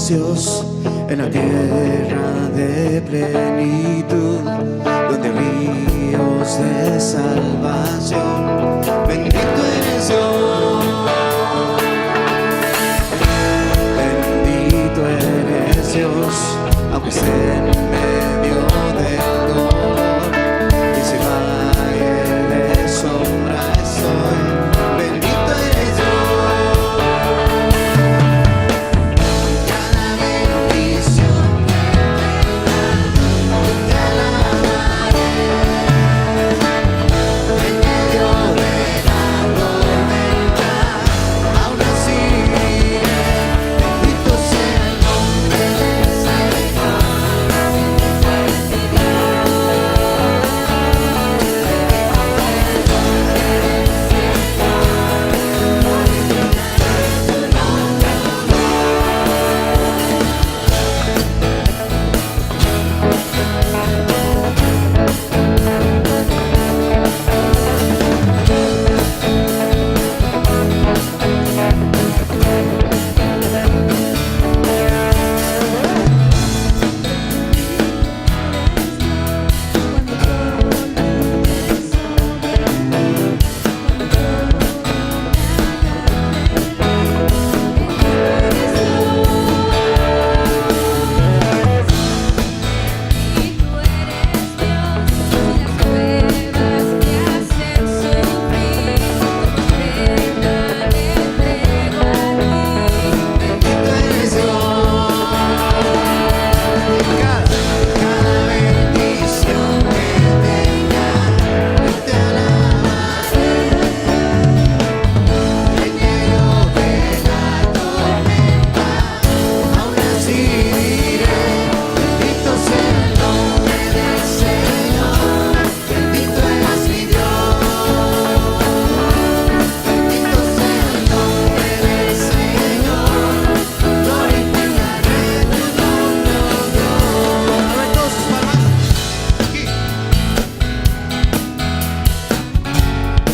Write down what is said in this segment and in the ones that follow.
delicios en la tierra de plenitud, donde ríos de salvación. Bendito eres Dios, bendito eres Dios, aunque esté en medio del dolor y se valle de sombra estoy. Bendito eres Dios, cada bendición que tenga, te alabaré en medio de la tormenta, aún así diré, bendito sea el nombre del Señor.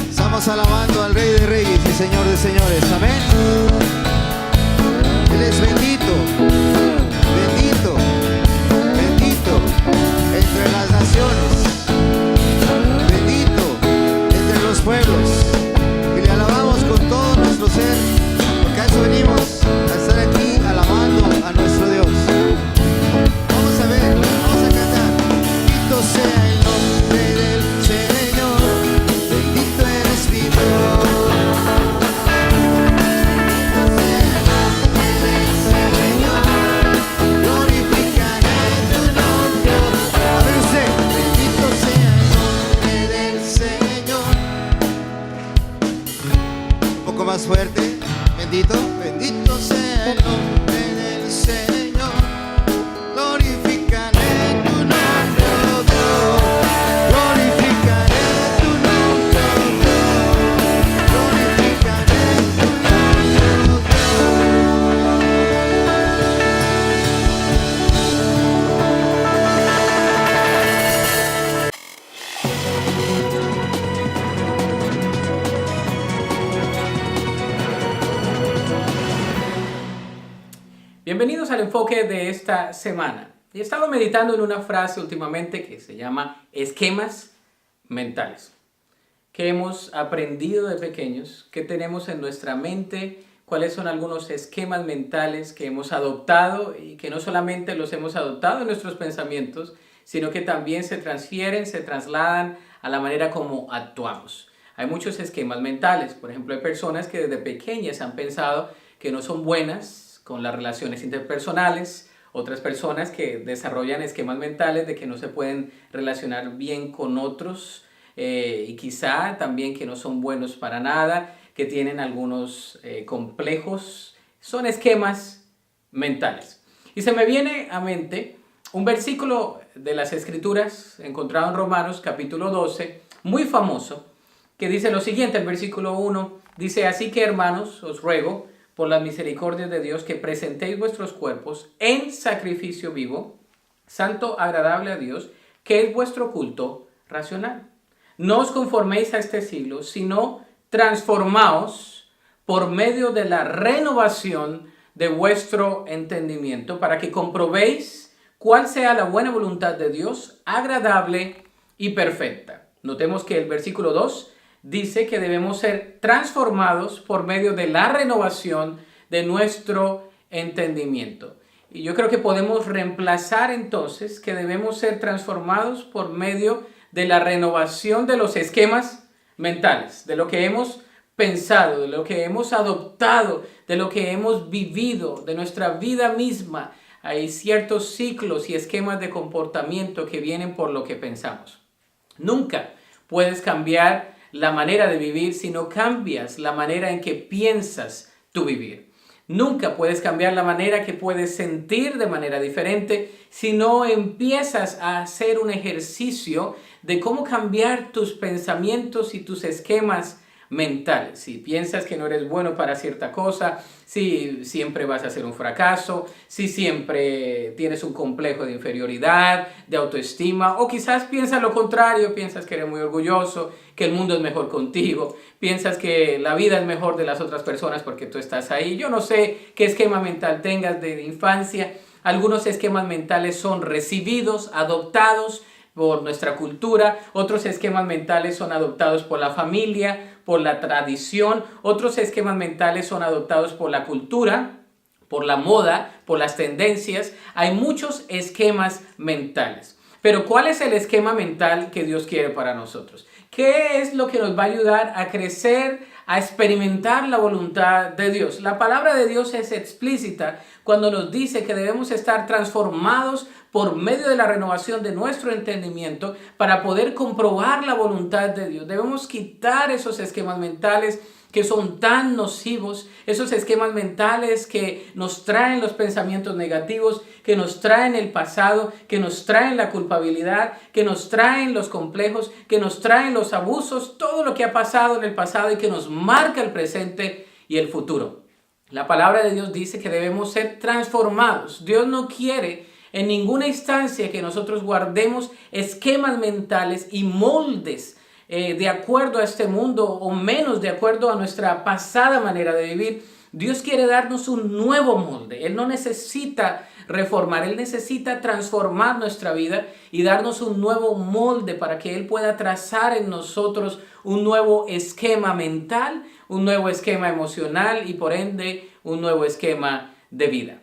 Estamos alabando al Rey de Reyes y Señor de Señores, amén. Él es bendito, bendito, bendito entre las naciones, bendito entre los pueblos, y le alabamos con todo nuestro ser, porque a eso venimos, a estar aquí alabando a nuestro Dios. Vamos a ver, vamos a cantar. Bendito sea el nombre del Señor, bendito eres mi Dios. Más fuerte, bendito, bendito sea el nombre del Señor, glorificaré tu nombre, oh Dios, glorificaré tu nombre, oh Dios, glorificaré tu nombre, oh Bienvenidos al enfoque de esta semana. He estado meditando en una frase últimamente que se llama esquemas mentales. Que hemos aprendido de pequeños, que tenemos en nuestra mente, cuáles son algunos esquemas mentales que hemos adoptado y que no solamente los hemos adoptado en nuestros pensamientos, sino que también se transfieren, se trasladan a la manera como actuamos. Hay muchos esquemas mentales. Por ejemplo, hay personas que desde pequeñas han pensado que no son buenas con las relaciones interpersonales, otras personas que desarrollan esquemas mentales de que no se pueden relacionar bien con otros y quizá también que no son buenos para nada, que tienen algunos complejos. Son esquemas mentales. Y se me viene a mente un versículo de las Escrituras encontrado en Romanos capítulo 12, muy famoso, que dice lo siguiente, el versículo 1, dice: así que, hermanos, os ruego por las misericordias de Dios, que presentéis vuestros cuerpos en sacrificio vivo, santo, agradable a Dios, que es vuestro culto racional. No os conforméis a este siglo, sino transformaos por medio de la renovación de vuestro entendimiento, para que comprobéis cuál sea la buena voluntad de Dios, agradable y perfecta. Notemos que el versículo 2 dice que debemos ser transformados por medio de la renovación de nuestro entendimiento. Y yo creo que podemos reemplazar entonces que debemos ser transformados por medio de la renovación de los esquemas mentales, de lo que hemos pensado, de lo que hemos adoptado, de lo que hemos vivido, de nuestra vida misma. Hay ciertos ciclos y esquemas de comportamiento que vienen por lo que pensamos. Nunca puedes cambiar la manera de vivir si no cambias la manera en que piensas tu vivir. Nunca puedes cambiar la manera que puedes sentir de manera diferente si no empiezas a hacer un ejercicio de cómo cambiar tus pensamientos y tus esquemas mentales. Si piensas que no eres bueno para cierta cosa, si siempre vas a ser un fracaso, si siempre tienes un complejo de inferioridad, de autoestima, o quizás piensas lo contrario, piensas que eres muy orgulloso, que el mundo es mejor contigo, piensas que la vida es mejor de las otras personas porque tú estás ahí. Yo no sé qué esquema mental tengas de infancia. Algunos esquemas mentales son recibidos, adoptados por nuestra cultura, otros esquemas mentales son adoptados por la familia, por la tradición, otros esquemas mentales son adoptados por la cultura, por la moda, por las tendencias. Hay muchos esquemas mentales. Pero ¿cuál es el esquema mental que Dios quiere para nosotros? ¿Qué es lo que nos va a ayudar a crecer, a experimentar la voluntad de Dios? La palabra de Dios es explícita cuando nos dice que debemos estar transformados por medio de la renovación de nuestro entendimiento para poder comprobar la voluntad de Dios. Debemos quitar esos esquemas mentales que son tan nocivos, esos esquemas mentales que nos traen los pensamientos negativos, que nos traen el pasado, que nos traen la culpabilidad, que nos traen los complejos, que nos traen los abusos, todo lo que ha pasado en el pasado y que nos marca el presente y el futuro. La palabra de Dios dice que debemos ser transformados. Dios no quiere en ninguna instancia que nosotros guardemos esquemas mentales y moldes de acuerdo a este mundo o menos de acuerdo a nuestra pasada manera de vivir. Dios quiere darnos un nuevo molde. Él no necesita reformar, Él necesita transformar nuestra vida y darnos un nuevo molde para que Él pueda trazar en nosotros un nuevo esquema mental, un nuevo esquema emocional y por ende un nuevo esquema de vida.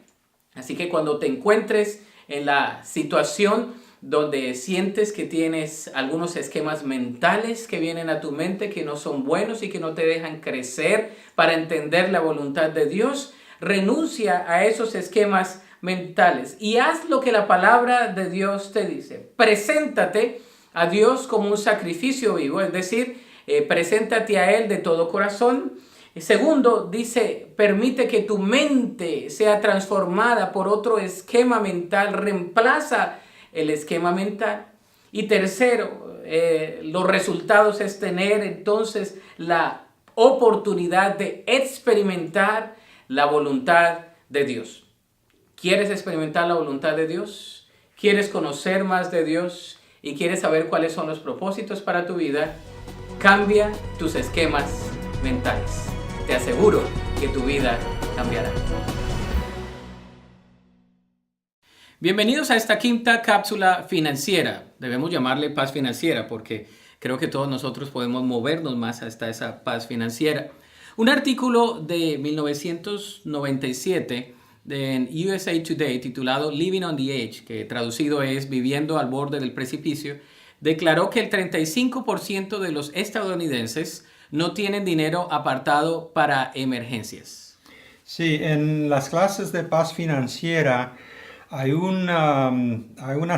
Así que cuando te encuentres en la situación donde sientes que tienes algunos esquemas mentales que vienen a tu mente que no son buenos y que no te dejan crecer para entender la voluntad de Dios, renuncia a esos esquemas mentales y haz lo que la palabra de Dios te dice. Preséntate a Dios como un sacrificio vivo, es decir, preséntate a Él de todo corazón. Segundo, dice, permite que tu mente sea transformada por otro esquema mental, reemplaza el esquema mental. Y tercero, los resultados es tener entonces la oportunidad de experimentar la voluntad de Dios. ¿Quieres experimentar la voluntad de Dios? ¿Quieres conocer más de Dios? ¿Y quieres saber cuáles son los propósitos para tu vida? Cambia tus esquemas mentales. Te aseguro que tu vida cambiará. Bienvenidos a esta quinta cápsula financiera. Debemos llamarle paz financiera porque creo que todos nosotros podemos movernos más hasta esa paz financiera. Un artículo de 1997 en USA Today titulado Living on the Edge, que traducido es Viviendo al borde del precipicio, declaró que el 35% de los estadounidenses no tienen dinero apartado para emergencias. Sí, en las clases de paz financiera hay una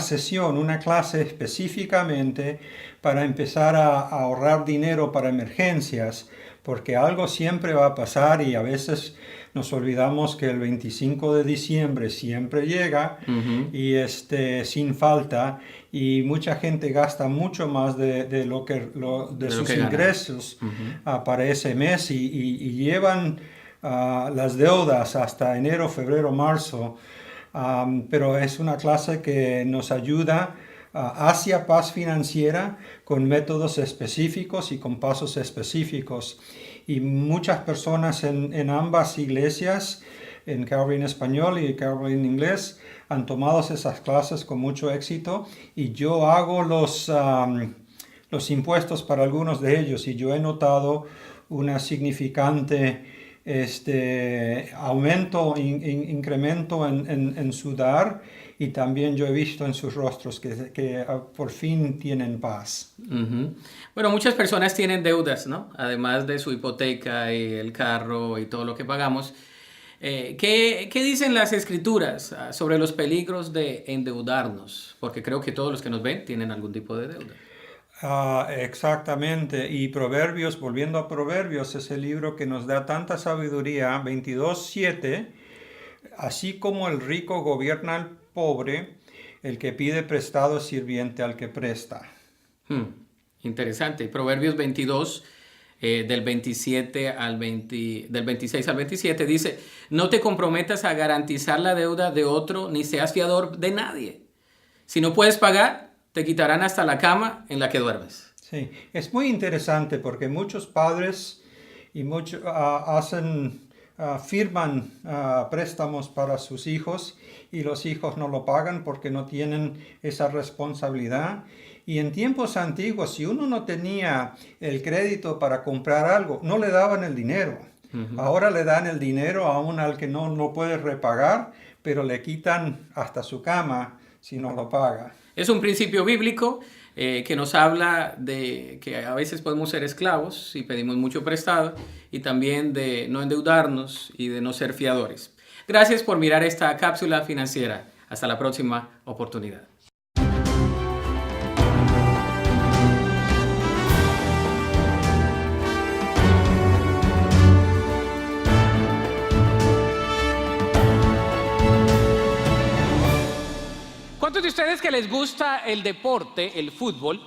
sesión, una clase específicamente para empezar a ahorrar dinero para emergencias, porque algo siempre va a pasar y a veces nos olvidamos que el 25 de diciembre siempre llega y sin falta, y mucha gente gasta mucho más de sus ingresos para ese mes y llevan las deudas hasta enero, febrero, marzo. Pero es una clase que nos ayuda hacia paz financiera con métodos específicos y con pasos específicos. Y muchas personas en ambas iglesias en Calvary en español y Calvary en inglés han tomado esas clases con mucho éxito y yo hago los impuestos para algunos de ellos y yo he notado una significante aumento, incremento en su dar y también yo he visto en sus rostros que por fin tienen paz. Ujú. Bueno, muchas personas tienen deudas, ¿no? Además de su hipoteca y el carro y todo lo que pagamos. ¿Qué dicen las escrituras sobre los peligros de endeudarnos? Porque creo que todos los que nos ven tienen algún tipo de deuda. Exactamente, y Proverbios, volviendo a Proverbios, es el libro que nos da tanta sabiduría, 22:7, así como el rico gobierna al pobre, el que pide prestado es sirviente al que presta. Interesante. Proverbios 22, del 26 al 27, dice: no te comprometas a garantizar la deuda de otro, ni seas fiador de nadie. Si no puedes pagar, te quitarán hasta la cama en la que duermes. Sí, es muy interesante porque muchos padres y firman préstamos para sus hijos y los hijos no lo pagan porque no tienen esa responsabilidad. Y en tiempos antiguos, si uno no tenía el crédito para comprar algo, no le daban el dinero. Uh-huh. Ahora le dan el dinero aún al que no lo puede repagar, pero le quitan hasta su cama si no lo paga. Es un principio bíblico que nos habla de que a veces podemos ser esclavos si pedimos mucho prestado y también de no endeudarnos y de no ser fiadores. Gracias por mirar esta cápsula financiera. Hasta la próxima oportunidad. ¿Cuántos de ustedes que les gusta el deporte, el fútbol,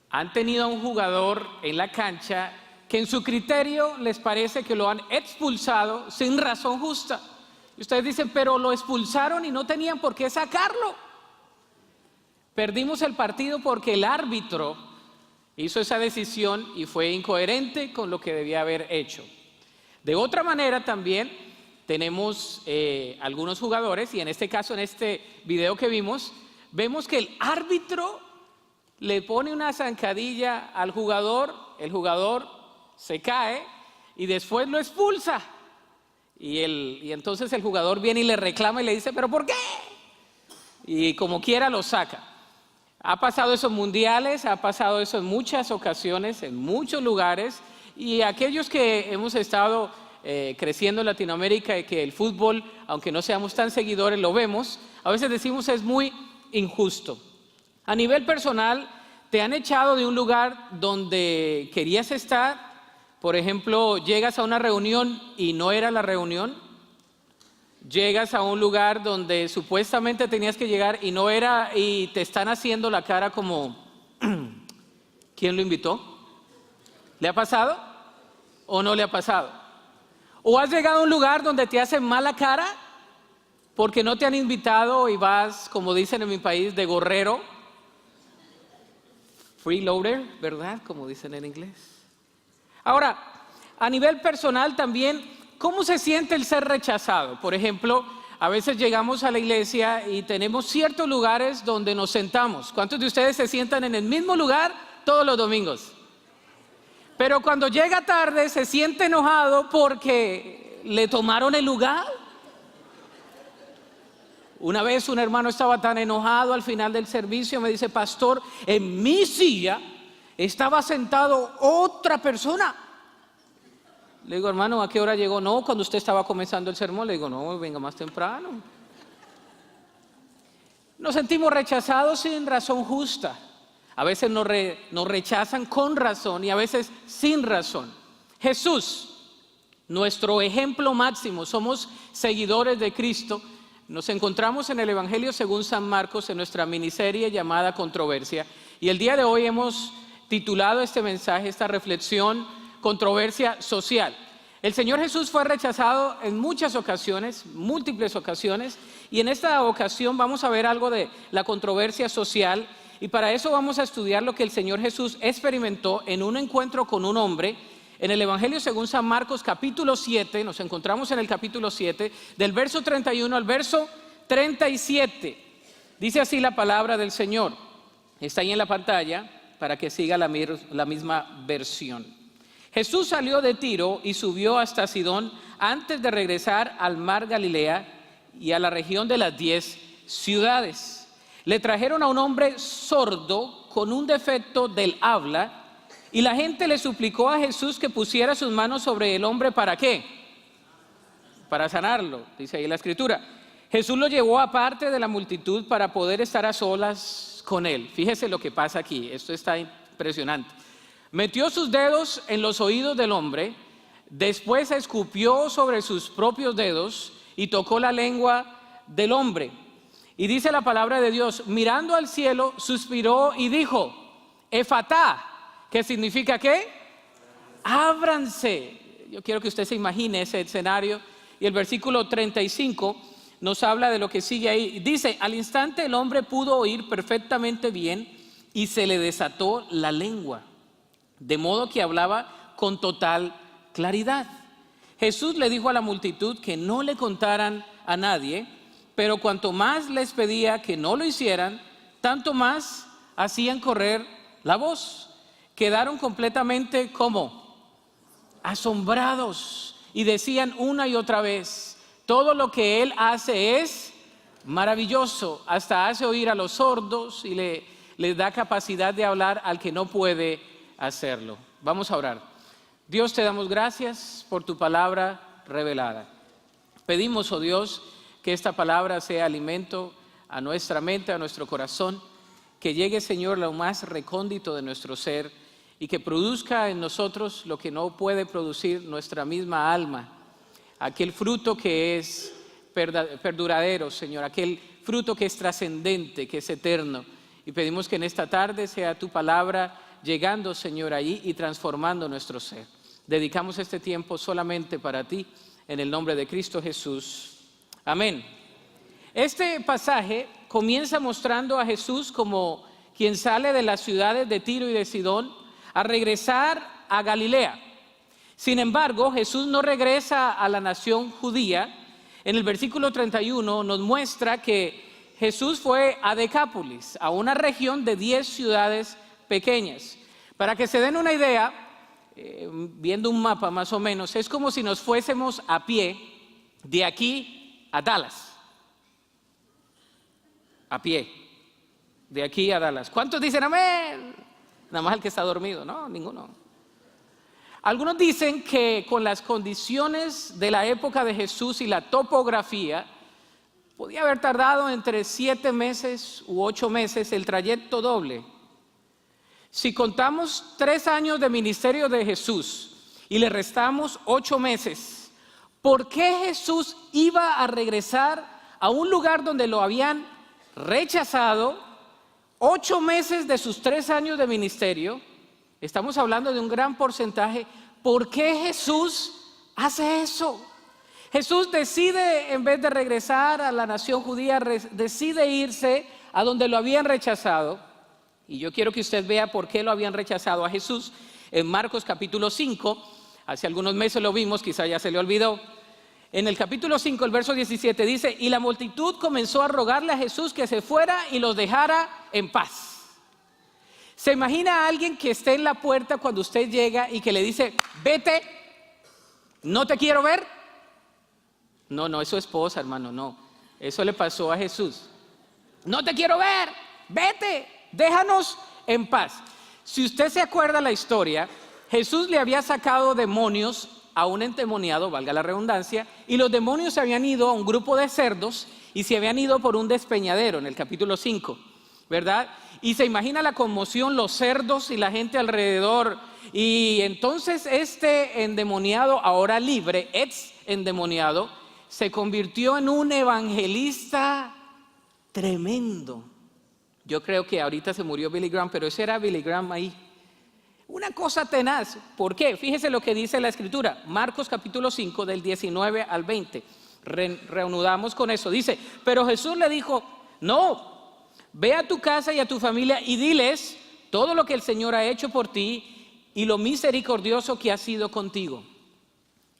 han tenido a un jugador en la cancha que en su criterio les parece que lo han expulsado sin razón justa? Y ustedes dicen, pero lo expulsaron y no tenían por qué sacarlo. Perdimos el partido porque el árbitro hizo esa decisión y fue incoherente con lo que debía haber hecho. De otra manera también tenemos algunos jugadores, y en este caso, en este video que vemos que el árbitro le pone una zancadilla al jugador, el jugador se cae y después lo expulsa. Y entonces el jugador viene y le reclama y le dice, ¿pero por qué? Y como quiera lo saca. Ha pasado eso en mundiales, ha pasado eso en muchas ocasiones, en muchos lugares, y aquellos que hemos estado creciendo en Latinoamérica y que el fútbol, aunque no seamos tan seguidores, lo vemos, a veces decimos es muy injusto. A nivel personal, ¿te han echado de un lugar donde querías estar? Por ejemplo, llegas a una reunión y no era la reunión. Llegas a un lugar donde supuestamente tenías que llegar y no era, y te están haciendo la cara como ¿quién lo invitó? ¿Le ha pasado o no le ha pasado? ¿O has llegado a un lugar donde te hacen mala cara porque no te han invitado y vas, como dicen en mi país, de gorrero? Freeloader, ¿verdad? Como dicen en inglés. Ahora, a nivel personal también, ¿cómo se siente el ser rechazado? Por ejemplo, a veces llegamos a la iglesia y tenemos ciertos lugares donde nos sentamos. ¿Cuántos de ustedes se sientan en el mismo lugar todos los domingos? Pero cuando llega tarde se siente enojado porque le tomaron el lugar. Una vez un hermano estaba tan enojado al final del servicio, me dice, pastor, en mi silla estaba sentado otra persona. Le digo, hermano, ¿a qué hora llegó? No, cuando usted estaba comenzando el sermón. Le digo, no, venga más temprano. Nos sentimos rechazados sin razón justa. A veces nos rechazan con razón y a veces sin razón. Jesús, nuestro ejemplo máximo, somos seguidores de Cristo. Nos encontramos en el Evangelio según San Marcos en nuestra miniserie llamada Controversia. Y el día de hoy hemos titulado este mensaje, esta reflexión, Controversia Social. El Señor Jesús fue rechazado en muchas ocasiones, múltiples ocasiones, y en esta ocasión vamos a ver algo de la controversia social. Y para eso vamos a estudiar lo que el Señor Jesús experimentó en un encuentro con un hombre en el Evangelio según San Marcos capítulo 7, nos encontramos en el capítulo 7, del verso 31 al verso 37. Dice así la palabra del Señor. Está ahí en la pantalla para que siga la misma versión. Jesús salió de Tiro y subió hasta Sidón antes de regresar al mar Galilea y a la región de las 10 ciudades. Le trajeron a un hombre sordo con un defecto del habla y la gente le suplicó a Jesús que pusiera sus manos sobre el hombre. ¿Para qué? Para sanarlo, dice ahí la escritura. Jesús lo llevó aparte de la multitud para poder estar a solas con él. Fíjese lo que pasa aquí, esto está impresionante. Metió sus dedos en los oídos del hombre, después escupió sobre sus propios dedos y tocó la lengua del hombre. Y dice la palabra de Dios, mirando al cielo, suspiró y dijo, Efatá, ¿qué significa qué? Ábranse. Yo quiero que usted se imagine ese escenario. Y el versículo 35 nos habla de lo que sigue ahí. Dice, al instante el hombre pudo oír perfectamente bien y se le desató la lengua, de modo que hablaba con total claridad. Jesús le dijo a la multitud que no le contaran a nadie, pero cuanto más les pedía que no lo hicieran, tanto más hacían correr la voz. Quedaron completamente como asombrados y decían una y otra vez, todo lo que él hace es maravilloso, hasta hace oír a los sordos y les da capacidad de hablar al que no puede hacerlo. Vamos a orar. Dios, te damos gracias por tu palabra revelada. Pedimos, oh Dios, que esta palabra sea alimento a nuestra mente, a nuestro corazón, que llegue, Señor, a lo más recóndito de nuestro ser y que produzca en nosotros lo que no puede producir nuestra misma alma, aquel fruto que es perduradero, Señor, aquel fruto que es trascendente, que es eterno. Y pedimos que en esta tarde sea tu palabra llegando, Señor, allí y transformando nuestro ser. Dedicamos este tiempo solamente para ti, en el nombre de Cristo Jesús. Amén. Este pasaje comienza mostrando a Jesús como quien sale de las ciudades de Tiro y de Sidón a regresar a Galilea. Sin embargo, Jesús no regresa a la nación judía. En el versículo 31 nos muestra que Jesús fue a Decápolis, a una región de 10 ciudades pequeñas. Para que se den una idea, viendo un mapa más o menos, es como si nos fuésemos a pie de aquí a Dallas. A pie, de aquí a Dallas. ¿Cuántos dicen amén? Nada más el que está dormido, no, ninguno. Algunos dicen que con las condiciones de la época de Jesús y la topografía, podía haber tardado entre 7 meses u 8 meses el trayecto doble. Si contamos 3 años de ministerio de Jesús y le restamos 8 meses, ¿por qué Jesús iba a regresar a un lugar donde lo habían rechazado? 8 meses de sus 3 años de ministerio, estamos hablando de un gran porcentaje. ¿Por qué Jesús hace eso? Jesús decide, en vez de regresar a la nación judía, decide irse a donde lo habían rechazado. Y yo quiero que usted vea por qué lo habían rechazado a Jesús. En Marcos capítulo 5, hace algunos meses lo vimos, quizá ya se le olvidó. En el capítulo 5, el verso 17 dice, y la multitud comenzó a rogarle a Jesús que se fuera y los dejara en paz. ¿Se imagina a alguien que esté en la puerta cuando usted llega y que le dice, vete, no te quiero ver? No, es su esposa, hermano, no. Eso le pasó a Jesús. No te quiero ver, vete, déjanos en paz. Si usted se acuerda la historia, Jesús le había sacado demonios a un endemoniado, valga la redundancia, y los demonios se habían ido a un grupo de cerdos y se habían ido por un despeñadero en el capítulo 5, ¿verdad? Y se imagina la conmoción, los cerdos y la gente alrededor. Y entonces este endemoniado, ahora libre, ex endemoniado, se convirtió en un evangelista tremendo. Yo creo que ahorita se murió Billy Graham, pero ese era Billy Graham ahí. Una cosa tenaz. ¿Por qué? Fíjese lo que dice la escritura. Marcos capítulo 5 del 19 al 20. Reanudamos con eso. Dice, pero Jesús le dijo, no, ve a tu casa y a tu familia y diles todo lo que el Señor ha hecho por ti y lo misericordioso que ha sido contigo.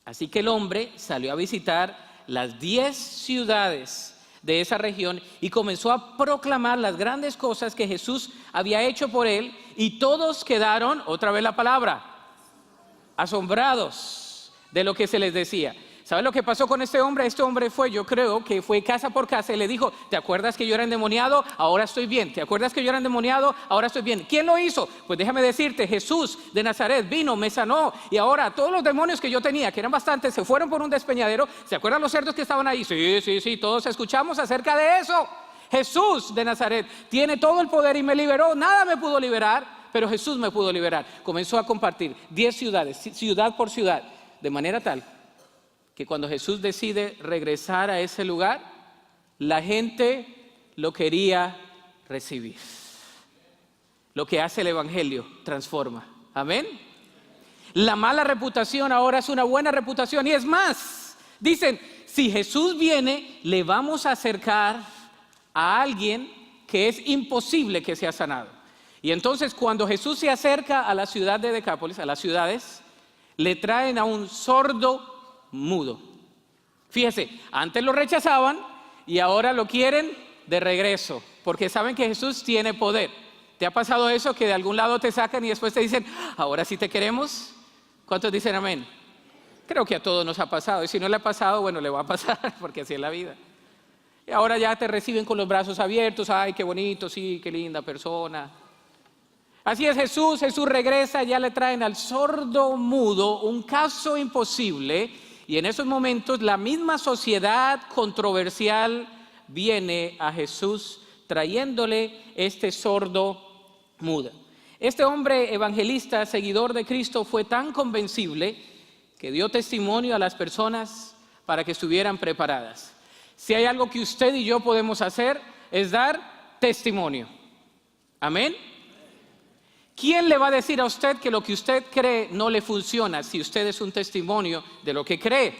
Así que el hombre salió a visitar las 10 ciudades de esa región y comenzó a proclamar las grandes cosas que Jesús había hecho por él, y todos quedaron, otra vez la palabra, asombrados de lo que se les decía. ¿Sabes lo que pasó con este hombre? Este hombre fue, yo creo que fue casa por casa y le dijo: ¿te acuerdas que yo era endemoniado? Ahora estoy bien. ¿Te acuerdas que yo era endemoniado? Ahora estoy bien. ¿Quién lo hizo? Pues déjame decirte, Jesús de Nazaret vino, me sanó, y ahora todos los demonios que yo tenía, que eran bastantes, se fueron por un despeñadero. ¿Se acuerdan los cerdos que estaban ahí? Sí, todos escuchamos acerca de eso. Jesús de Nazaret tiene todo el poder y me liberó. Nada me pudo liberar, pero Jesús me pudo liberar. Comenzó a compartir 10 ciudades, ciudad por ciudad, de manera tal que cuando Jesús decide regresar a ese lugar, la gente lo quería recibir. Lo que hace el Evangelio transforma. Amén. La mala reputación ahora es una buena reputación, y es más, dicen, si Jesús viene, le vamos a acercar a alguien que es imposible que sea sanado. Y entonces cuando Jesús se acerca a la ciudad de Decápolis, a las ciudades, le traen a un sordo mudo. Fíjese, antes lo rechazaban y ahora lo quieren de regreso, porque saben que Jesús tiene poder. ¿Te ha pasado eso, que de algún lado te sacan y después te dicen: ahora sí te queremos? ¿Cuántos dicen amén? Creo que a todos nos ha pasado, y si no le ha pasado, bueno, le va a pasar, porque así es la vida. Y ahora ya te reciben con los brazos abiertos. Ay, qué bonito, sí, qué linda persona. Así es Jesús. Jesús regresa, ya le traen al sordo mudo, un caso imposible. Y en esos momentos la misma sociedad controversial viene a Jesús trayéndole este sordo mudo. Este hombre evangelista, seguidor de Cristo, fue tan convencible que dio testimonio a las personas para que estuvieran preparadas. Si hay algo que usted y yo podemos hacer, es dar testimonio. Amén. ¿Quién le va a decir a usted que lo que usted cree no le funciona si usted es un testimonio de lo que cree?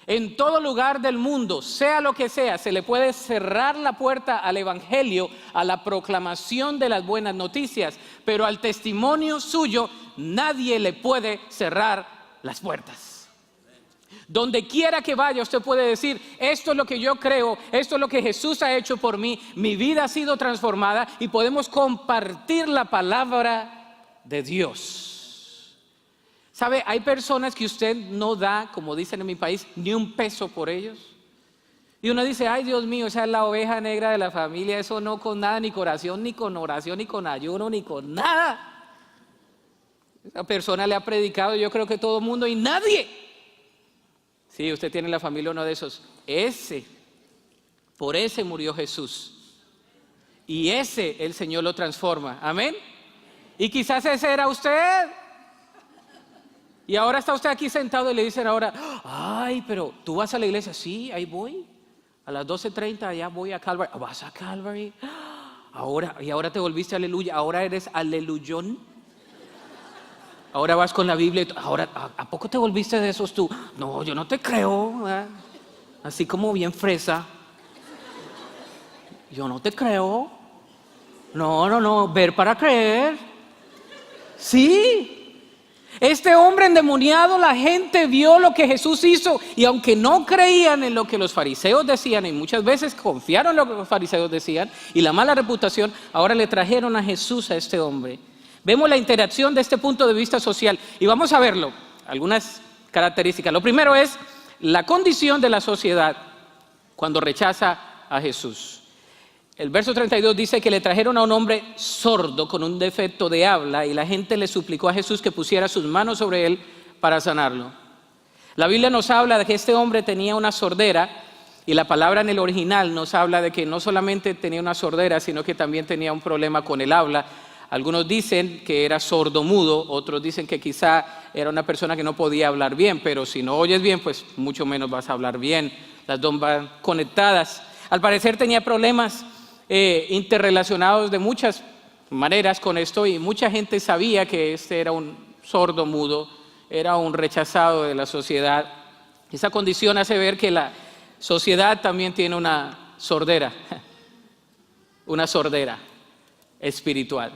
En todo lugar del mundo, sea lo que sea, se le puede cerrar la puerta al Evangelio, a la proclamación de las buenas noticias, pero al testimonio suyo nadie le puede cerrar las puertas. Donde quiera que vaya, usted puede decir: esto es lo que yo creo, esto es lo que Jesús ha hecho por mí, mi vida ha sido transformada, y podemos compartir la palabra de Dios. ¿Sabe? Hay personas que usted no da, como dicen en mi país, ni un peso por ellos. Y uno dice: ay, Dios mío, esa es la oveja negra de la familia, eso no con nada, ni con oración, ni con ayuno, ni con nada. Esa persona le ha predicado, yo creo que todo el mundo, y nadie. Sí, usted tiene en la familia uno de esos. Por ese murió Jesús. Y ese el Señor lo transforma. Amén. Y quizás ese era usted. Y ahora está usted aquí sentado y le dicen ahora: ay, pero ¿tú vas a la iglesia? Sí, ahí voy. A las 12:30 allá voy a Calvary. ¿Vas a Calvary? Ahora te volviste aleluya. Ahora eres aleluyón. Ahora vas con la Biblia. Ahora, ¿a poco te volviste de esos tú? No, yo no te creo. Así como bien fresa. Yo no te creo. No, ver para creer. Sí. Este hombre endemoniado, la gente vio lo que Jesús hizo, y aunque no creían en lo que los fariseos decían, y muchas veces confiaron en lo que los fariseos decían y la mala reputación, ahora le trajeron a Jesús a este hombre. Vemos la interacción de este punto de vista social y vamos a verlo, algunas características. Lo primero es la condición de la sociedad cuando rechaza a Jesús. El verso 32 dice que le trajeron a un hombre sordo con un defecto de habla, y la gente le suplicó a Jesús que pusiera sus manos sobre él para sanarlo. La Biblia nos habla de que este hombre tenía una sordera, y la palabra en el original nos habla de que no solamente tenía una sordera, sino que también tenía un problema con el habla. Algunos dicen que era sordomudo, otros dicen que quizá era una persona que no podía hablar bien, pero si no oyes bien, pues mucho menos vas a hablar bien. Las dos van conectadas. Al parecer tenía problemas interrelacionados de muchas maneras con esto, y mucha gente sabía que este era un sordomudo, era un rechazado de la sociedad. Esa condición hace ver que la sociedad también tiene una sordera espiritual.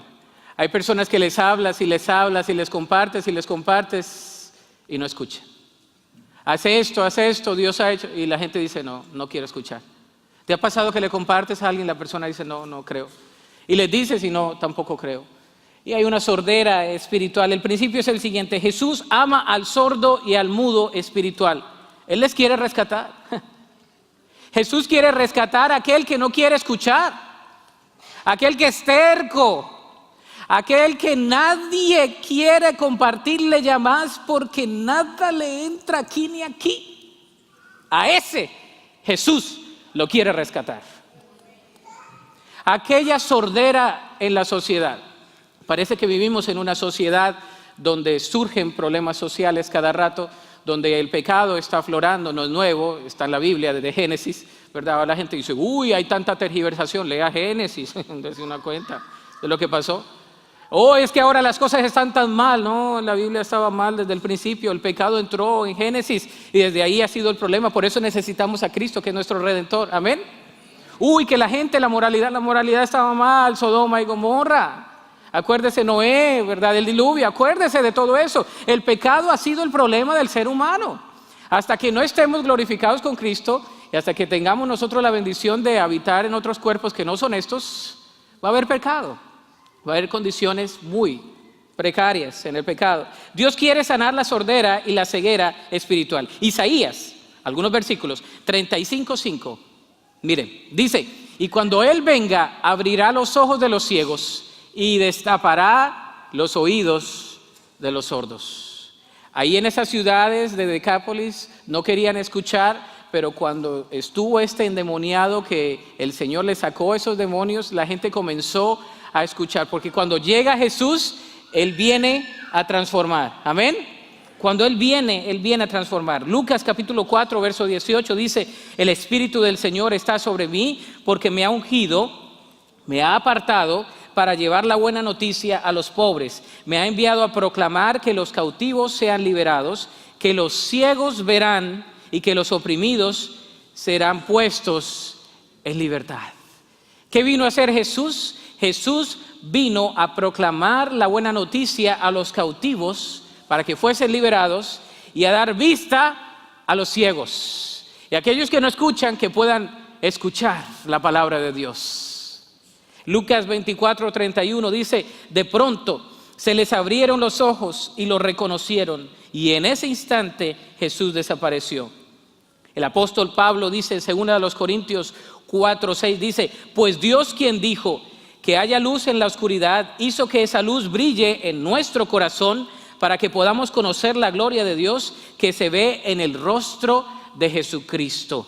Hay personas que les hablas y les hablas y les compartes y no escuchan. Haz esto, Dios ha hecho, y la gente dice no quiero escuchar. ¿Te ha pasado que le compartes a alguien y la persona dice no creo? Y le dices y no, tampoco creo. Y hay una sordera espiritual. El principio es el siguiente: Jesús ama al sordo y al mudo espiritual. Él les quiere rescatar. Jesús quiere rescatar a aquel que no quiere escuchar, aquel que es terco, aquel que nadie quiere compartirle ya más porque nada le entra aquí ni aquí. A ese Jesús lo quiere rescatar. Aquella sordera en la sociedad. Parece que vivimos en una sociedad donde surgen problemas sociales cada rato, donde el pecado está aflorando, no es nuevo, está en la Biblia desde Génesis, ¿verdad? Ahora la gente dice, hay tanta tergiversación, lea Génesis, dése una cuenta de lo que pasó. Es que ahora las cosas están tan mal. No, la Biblia estaba mal desde el principio, el pecado entró en Génesis y desde ahí ha sido el problema, por eso necesitamos a Cristo, que es nuestro Redentor, amén. Que la gente, la moralidad estaba mal, Sodoma y Gomorra. Acuérdese Noé, ¿verdad? Del diluvio, acuérdese de todo eso. El pecado ha sido el problema del ser humano. Hasta que no estemos glorificados con Cristo y hasta que tengamos nosotros la bendición de habitar en otros cuerpos que no son estos, va a haber pecado. Va a haber condiciones muy precarias en el pecado. Dios quiere sanar la sordera y la ceguera espiritual. Isaías, algunos versículos, 35:5. Miren, dice, y cuando Él venga, abrirá los ojos de los ciegos y destapará los oídos de los sordos. Ahí en esas ciudades de Decápolis no querían escuchar, pero cuando estuvo este endemoniado que el Señor le sacó esos demonios, la gente comenzó a escuchar, porque cuando llega Jesús, Él viene a transformar, amén. Cuando Él viene a transformar. Lucas capítulo 4 verso 18 dice, el Espíritu del Señor está sobre mí porque me ha ungido, me ha apartado para llevar la buena noticia a los pobres, me ha enviado a proclamar que los cautivos sean liberados, que los ciegos verán y que los oprimidos serán puestos en libertad. ¿Qué vino a hacer Jesús? Jesús vino a proclamar la buena noticia a los cautivos para que fuesen liberados y a dar vista a los ciegos. Y aquellos que no escuchan, que puedan escuchar la palabra de Dios. Lucas 24:31 dice, de pronto se les abrieron los ojos y lo reconocieron, y en ese instante Jesús desapareció. El apóstol Pablo dice en 2 Corintios 4:6, dice, pues Dios, quien dijo que haya luz en la oscuridad, hizo que esa luz brille en nuestro corazón para que podamos conocer la gloria de Dios que se ve en el rostro de Jesucristo.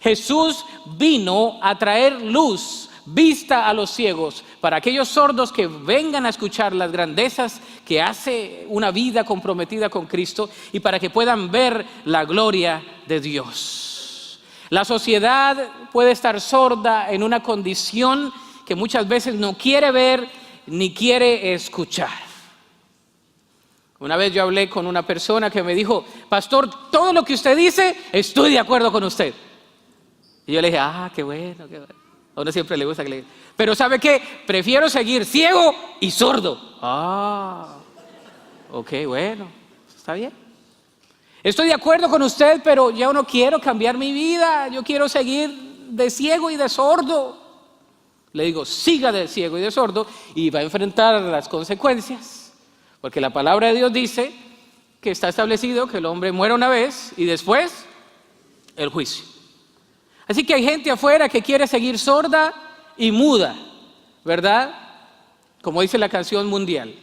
Jesús vino a traer luz, vista a los ciegos, para aquellos sordos que vengan a escuchar las grandezas que hace una vida comprometida con Cristo y para que puedan ver la gloria de Dios. La sociedad puede estar sorda en una condición que muchas veces no quiere ver ni quiere escuchar. Una vez yo hablé con una persona que me dijo, pastor, todo lo que usted dice, estoy de acuerdo con usted. Y yo le dije, qué bueno, qué bueno. A uno siempre le gusta que le digan, pero ¿sabe qué? Prefiero seguir ciego y sordo. Ok, bueno, está bien. Estoy de acuerdo con usted, pero yo no quiero cambiar mi vida. Yo quiero seguir de ciego y de sordo. Le digo, siga de ciego y de sordo y va a enfrentar las consecuencias. Porque la palabra de Dios dice que está establecido que el hombre muera una vez y después el juicio. Así que hay gente afuera que quiere seguir sorda y muda, ¿verdad? Como dice la canción mundial.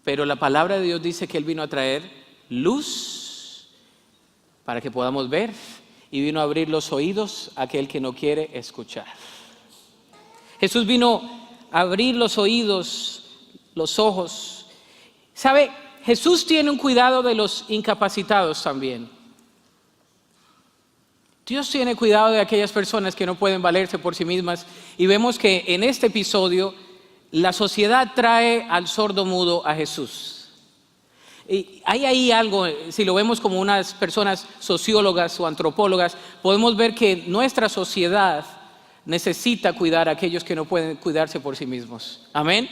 Pero la palabra de Dios dice que Él vino a traer luz para que podamos ver y vino a abrir los oídos a aquel que no quiere escuchar. Jesús vino a abrir los oídos, los ojos. ¿Sabe? Jesús tiene un cuidado de los incapacitados también. Dios tiene cuidado de aquellas personas que no pueden valerse por sí mismas y vemos que en este episodio la sociedad trae al sordo mudo a Jesús. Y hay ahí algo, si lo vemos como unas personas sociólogas o antropólogas, podemos ver que nuestra sociedad necesita cuidar a aquellos que no pueden cuidarse por sí mismos. Amén.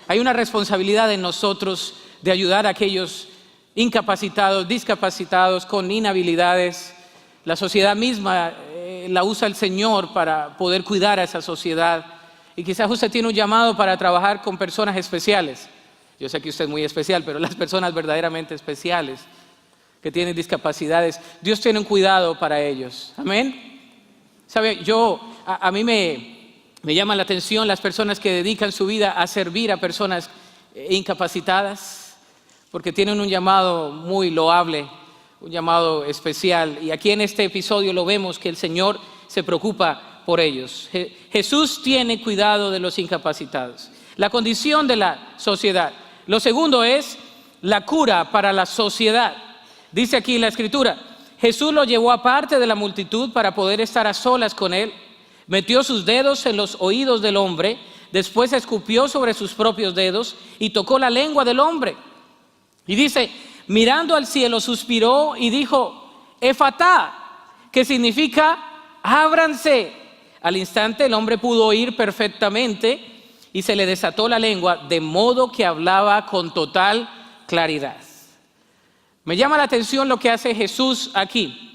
Hay una responsabilidad en nosotros de ayudar a aquellos incapacitados, discapacitados, con inhabilidades. La sociedad misma la usa el Señor para poder cuidar a esa sociedad. Y quizás usted tiene un llamado para trabajar con personas especiales. Yo sé que usted es muy especial, pero las personas verdaderamente especiales que tienen discapacidades, Dios tiene un cuidado para ellos. Amén. ¿Sabe? A mí me llama la atención las personas que dedican su vida a servir a personas incapacitadas, porque tienen un llamado muy loable, un llamado especial. Y aquí en este episodio lo vemos que el Señor se preocupa por ellos. Jesús tiene cuidado de los incapacitados. La condición de la sociedad. Lo segundo es la cura para la sociedad. Dice aquí la Escritura, Jesús lo llevó aparte de la multitud para poder estar a solas con él. Metió sus dedos en los oídos del hombre, después escupió sobre sus propios dedos y tocó la lengua del hombre. Y dice, mirando al cielo, suspiró y dijo, Efatá, que significa ábranse. Al instante el hombre pudo oír perfectamente y se le desató la lengua, de modo que hablaba con total claridad. Me llama la atención lo que hace Jesús aquí.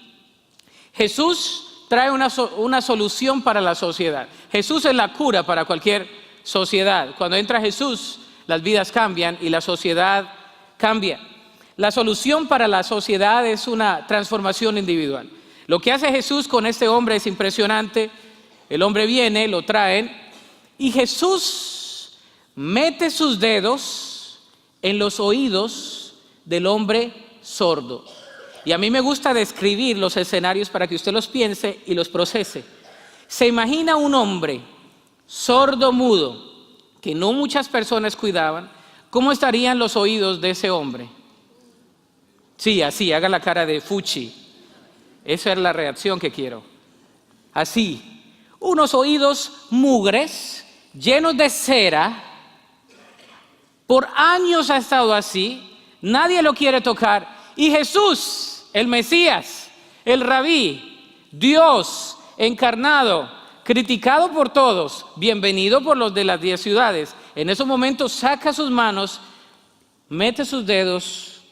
Jesús trae una solución para la sociedad. Jesús es la cura para cualquier sociedad. Cuando entra Jesús, las vidas cambian y la sociedad cambia. La solución para la sociedad es una transformación individual. Lo que hace Jesús con este hombre es impresionante. El hombre viene, lo traen, y Jesús mete sus dedos en los oídos del hombre sordo. Y a mí me gusta describir los escenarios para que usted los piense y los procese. Se imagina un hombre sordo, mudo, que no muchas personas cuidaban. ¿Cómo estarían los oídos de ese hombre? Sí, así, haga la cara de fuchi. Esa es la reacción que quiero. Así, unos oídos mugres, llenos de cera. Por años ha estado así, nadie lo quiere tocar. Y Jesús, el Mesías, el Rabí, Dios encarnado, criticado por todos, bienvenido por los de las 10 ciudades. En esos momentos saca sus manos, mete sus dedos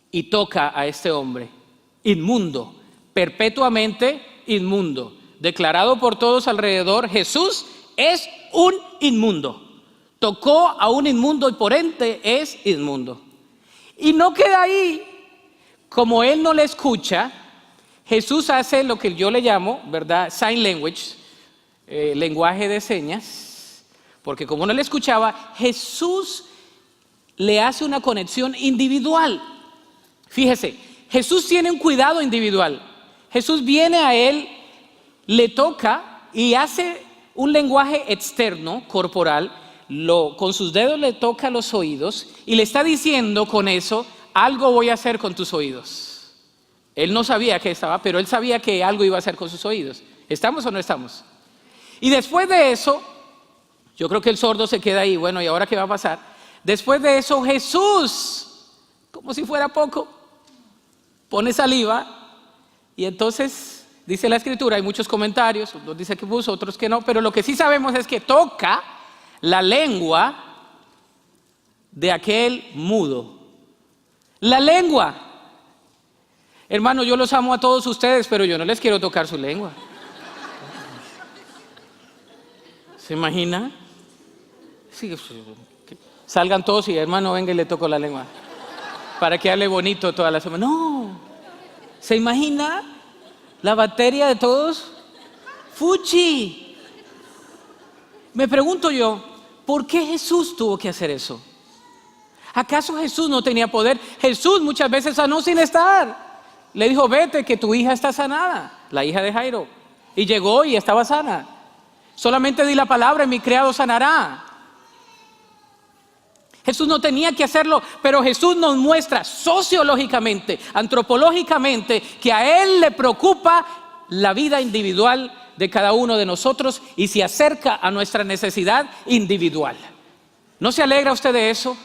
y toca a este hombre, inmundo, perpetuamente inmundo, declarado por todos alrededor. Jesús es un inmundo, tocó a un inmundo y por ende es inmundo. Y no queda ahí. Como él no le escucha, Jesús hace lo que yo le llamo, ¿verdad? Sign language, lenguaje de señas, porque como no le escuchaba, Jesús le hace una conexión individual. Fíjese, Jesús tiene un cuidado individual. Jesús viene a él, le toca y hace un lenguaje externo, corporal, con sus dedos le toca los oídos y le está diciendo con eso, algo voy a hacer con tus oídos. Él no sabía qué estaba, pero él sabía que algo iba a hacer con sus oídos. ¿Estamos o no estamos? Y después de eso, yo creo que el sordo se queda ahí, bueno, ¿y ahora qué va a pasar? Después de eso, Jesús, como si fuera poco, pone saliva y entonces, dice la Escritura, hay muchos comentarios, unos dicen que puso, otros que no, pero lo que sí sabemos es que toca la lengua de aquel mudo. La lengua. Hermano, yo los amo a todos ustedes, pero yo no les quiero tocar su lengua. ¿Se imagina? Sí, salgan todos y hermano, venga y le toco la lengua. Para quedarle bonito toda la semana. No. ¿Se imagina la batería de todos? ¡Fuchi! Me pregunto yo, ¿por qué Jesús tuvo que hacer eso? ¿Acaso Jesús no tenía poder? Jesús muchas veces sanó sin estar. Le dijo, vete que tu hija está sanada, la hija de Jairo. Y llegó y estaba sana. Solamente di la palabra y mi criado sanará. Jesús no tenía que hacerlo, pero Jesús nos muestra sociológicamente, antropológicamente, que a Él le preocupa la vida individual de cada uno de nosotros y se acerca a nuestra necesidad individual. ¿No se alegra usted de eso?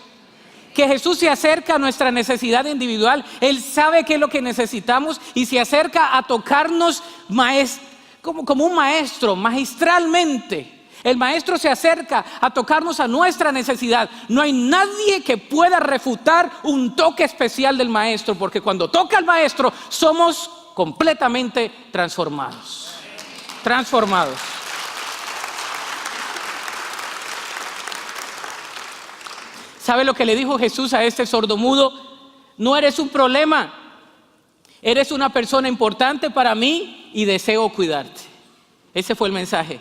Que Jesús se acerca a nuestra necesidad individual. Él sabe qué es lo que necesitamos y se acerca a tocarnos como un maestro, magistralmente. El maestro se acerca a tocarnos a nuestra necesidad. No hay nadie que pueda refutar un toque especial del maestro, porque cuando toca al maestro somos completamente transformados. Transformados. ¿Sabe lo que le dijo Jesús a este sordomudo? No eres un problema. Eres una persona importante para mí y deseo cuidarte. Ese fue el mensaje.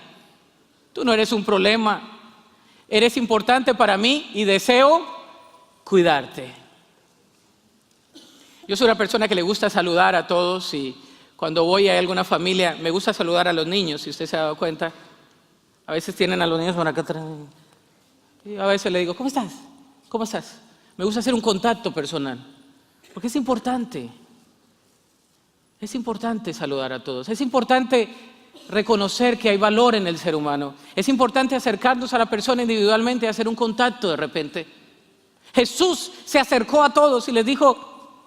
Tú no eres un problema, eres importante para mí y deseo cuidarte. Yo soy una persona que le gusta saludar a todos y cuando voy a alguna familia me gusta saludar a los niños, si usted se ha dado cuenta. A veces tienen a los niños por acá atrás. Y a veces le digo, ¿cómo estás? ¿Cómo estás? Me gusta hacer un contacto personal, porque es importante. Es importante saludar a todos, es importante reconocer que hay valor en el ser humano. Es importante acercarnos a la persona individualmente y hacer un contacto de repente. Jesús se acercó a todos y les dijo,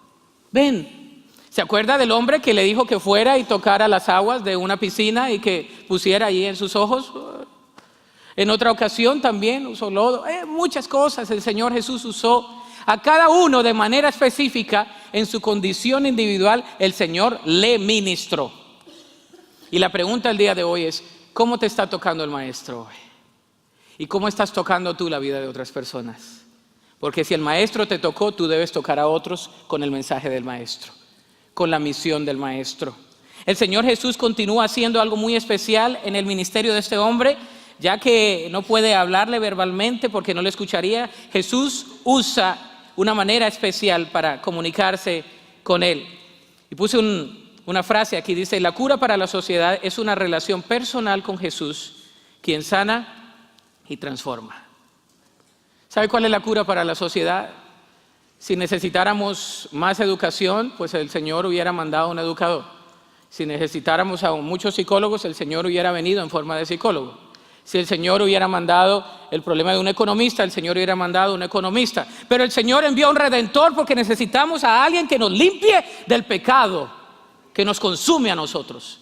ven. ¿Se acuerda del hombre que le dijo que fuera y tocara las aguas de una piscina y que pusiera ahí en sus ojos? En otra ocasión también usó lodo. Muchas cosas el Señor Jesús usó. A cada uno de manera específica, en su condición individual, el Señor le ministró. Y la pregunta del día de hoy es, ¿cómo te está tocando el Maestro hoy? ¿Y cómo estás tocando tú la vida de otras personas? Porque si el Maestro te tocó, tú debes tocar a otros con el mensaje del Maestro, con la misión del Maestro. El Señor Jesús continúa haciendo algo muy especial en el ministerio de este hombre, ya que no puede hablarle verbalmente porque no le escucharía. Jesús usa una manera especial para comunicarse con él. Y puse una frase aquí, dice, la cura para la sociedad es una relación personal con Jesús, quien sana y transforma. ¿Sabe cuál es la cura para la sociedad? Si necesitáramos más educación, pues el Señor hubiera mandado un educador. Si necesitáramos a muchos psicólogos, el Señor hubiera venido en forma de psicólogo. Si el Señor hubiera mandado el problema de un economista, el Señor hubiera mandado un economista. Pero el Señor envió a un redentor porque necesitamos a alguien que nos limpie del pecado que nos consume a nosotros.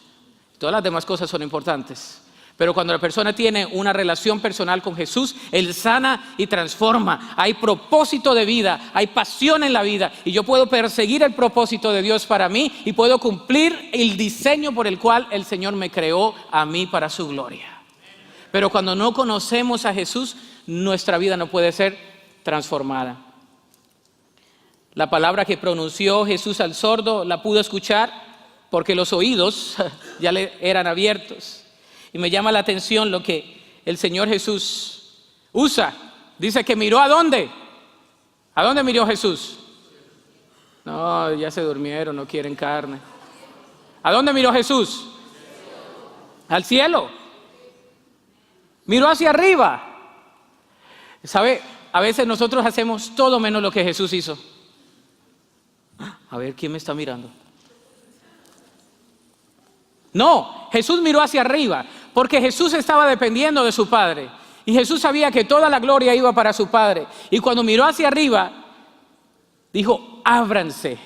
Todas las demás cosas son importantes. Pero cuando la persona tiene una relación personal con Jesús, Él sana y transforma. Hay propósito de vida, hay pasión en la vida. Y yo puedo perseguir el propósito de Dios para mí y puedo cumplir el diseño por el cual el Señor me creó a mí para su gloria. Pero cuando no conocemos a Jesús, nuestra vida no puede ser transformada. La palabra que pronunció Jesús al sordo la pudo escuchar porque los oídos ya le eran abiertos. Y me llama la atención lo que el Señor Jesús usa. Dice que miró ¿a dónde? ¿A dónde miró Jesús? No, ya se durmieron, no quieren carne. ¿A dónde miró Jesús? Al cielo. Miró hacia arriba. ¿Sabe? A veces nosotros hacemos todo menos lo que Jesús hizo. A ver, ¿quién me está mirando? No, Jesús miró hacia arriba, porque Jesús estaba dependiendo de su Padre. Y Jesús sabía que toda la gloria iba para su Padre. Y cuando miró hacia arriba, dijo, ábranse,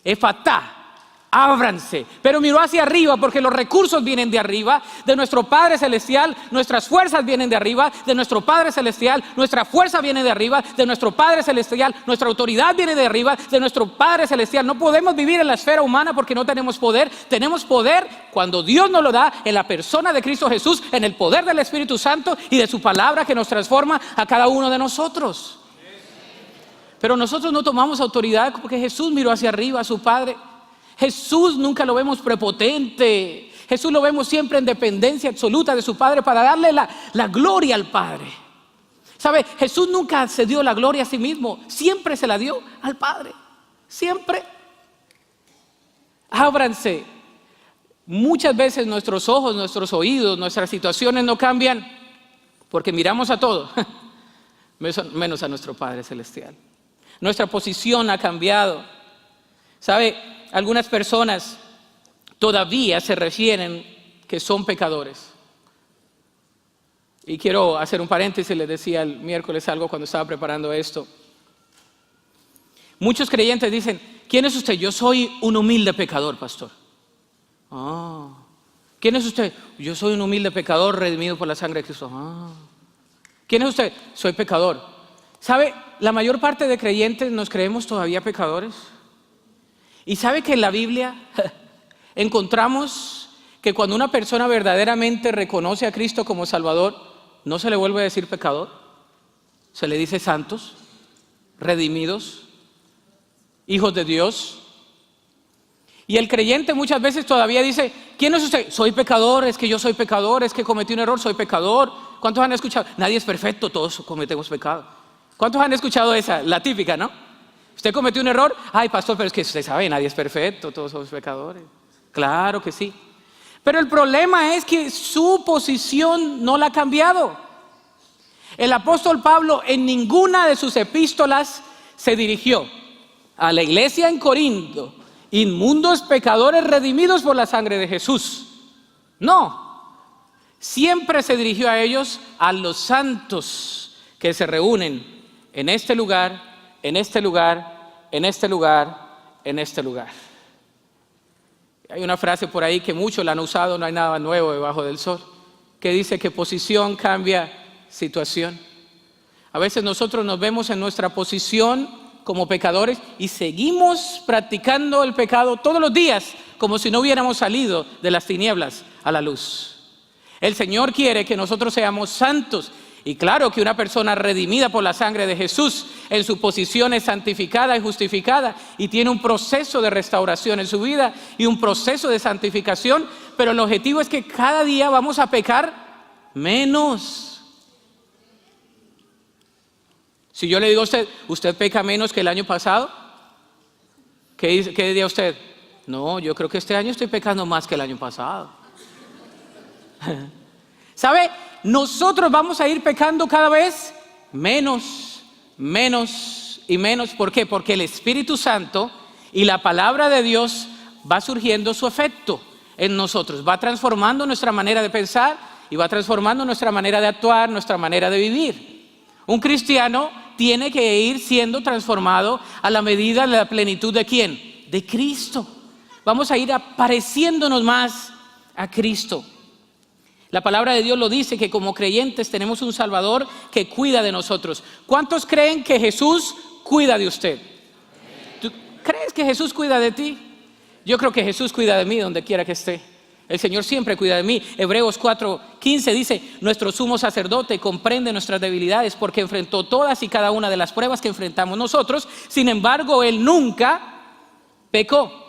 efatá. Ábranse, pero miró hacia arriba porque los recursos vienen de arriba, de nuestro Padre Celestial, nuestras fuerzas vienen de arriba, de nuestro Padre Celestial, nuestra fuerza viene de arriba, de nuestro Padre Celestial, nuestra autoridad viene de arriba, de nuestro Padre Celestial. No podemos vivir en la esfera humana porque no tenemos poder cuando Dios nos lo da en la persona de Cristo Jesús, en el poder del Espíritu Santo y de su palabra que nos transforma a cada uno de nosotros. Pero nosotros no tomamos autoridad porque Jesús miró hacia arriba a su Padre. Jesús nunca lo vemos prepotente. Jesús lo vemos siempre en dependencia absoluta de su Padre para darle la gloria al Padre. ¿Sabe? Jesús nunca se dio la gloria a sí mismo. Siempre se la dio al Padre. Siempre. Ábranse. Muchas veces nuestros ojos, nuestros oídos, nuestras situaciones no cambian porque miramos a todo, menos a nuestro Padre Celestial. Nuestra posición ha cambiado. ¿Sabe? Algunas personas todavía se refieren que son pecadores. Y quiero hacer un paréntesis, les decía el miércoles algo cuando estaba preparando esto. Muchos creyentes dicen, ¿quién es usted? Yo soy un humilde pecador, pastor. ¿Quién es usted? Yo soy un humilde pecador redimido por la sangre de Cristo. ¿Quién es usted? Soy pecador. ¿Sabe? La mayor parte de creyentes nos creemos todavía pecadores. ¿Y sabe que en la Biblia encontramos que cuando una persona verdaderamente reconoce a Cristo como Salvador, no se le vuelve a decir pecador? Se le dice santos, redimidos, hijos de Dios. Y el creyente muchas veces todavía dice, ¿quién es usted? Soy pecador, es que yo soy pecador, es que cometí un error, soy pecador. ¿Cuántos han escuchado? Nadie es perfecto, todos cometemos pecado. ¿Cuántos han escuchado esa? La típica, ¿no? ¿Usted cometió un error? Ay, pastor, pero es que usted sabe, nadie es perfecto, todos somos pecadores. Claro que sí. Pero el problema es que su posición no la ha cambiado. El apóstol Pablo en ninguna de sus epístolas se dirigió a la iglesia en Corinto, inmundos pecadores redimidos por la sangre de Jesús. No, siempre se dirigió a ellos, a los santos que se reúnen en este lugar, en este lugar, en este lugar, en este lugar. Hay una frase por ahí que muchos la han usado, no hay nada nuevo debajo del sol, que dice que posición cambia situación. A veces nosotros nos vemos en nuestra posición como pecadores y seguimos practicando el pecado todos los días como si no hubiéramos salido de las tinieblas a la luz. El Señor quiere que nosotros seamos santos. Y claro que una persona redimida por la sangre de Jesús en su posición es santificada y justificada y tiene un proceso de restauración en su vida y un proceso de santificación, pero el objetivo es que cada día vamos a pecar menos. Si yo le digo a usted, ¿usted peca menos que el año pasado? ¿Qué diría usted? No, yo creo que este año estoy pecando más que el año pasado. ¿Sabe? Nosotros vamos a ir pecando cada vez menos, menos y menos. ¿Por qué? Porque el Espíritu Santo y la palabra de Dios va surgiendo su efecto en nosotros. Va transformando nuestra manera de pensar y va transformando nuestra manera de actuar, nuestra manera de vivir. Un cristiano tiene que ir siendo transformado a la medida de la plenitud ¿de quién? De Cristo. Vamos a ir pareciéndonos más a Cristo. La palabra de Dios lo dice, que como creyentes tenemos un Salvador que cuida de nosotros. ¿Cuántos creen que Jesús cuida de usted? ¿Tú crees que Jesús cuida de ti? Yo creo que Jesús cuida de mí donde quiera que esté. El Señor siempre cuida de mí. Hebreos 4:15 dice, nuestro sumo sacerdote comprende nuestras debilidades porque enfrentó todas y cada una de las pruebas que enfrentamos nosotros. Sin embargo, Él nunca pecó.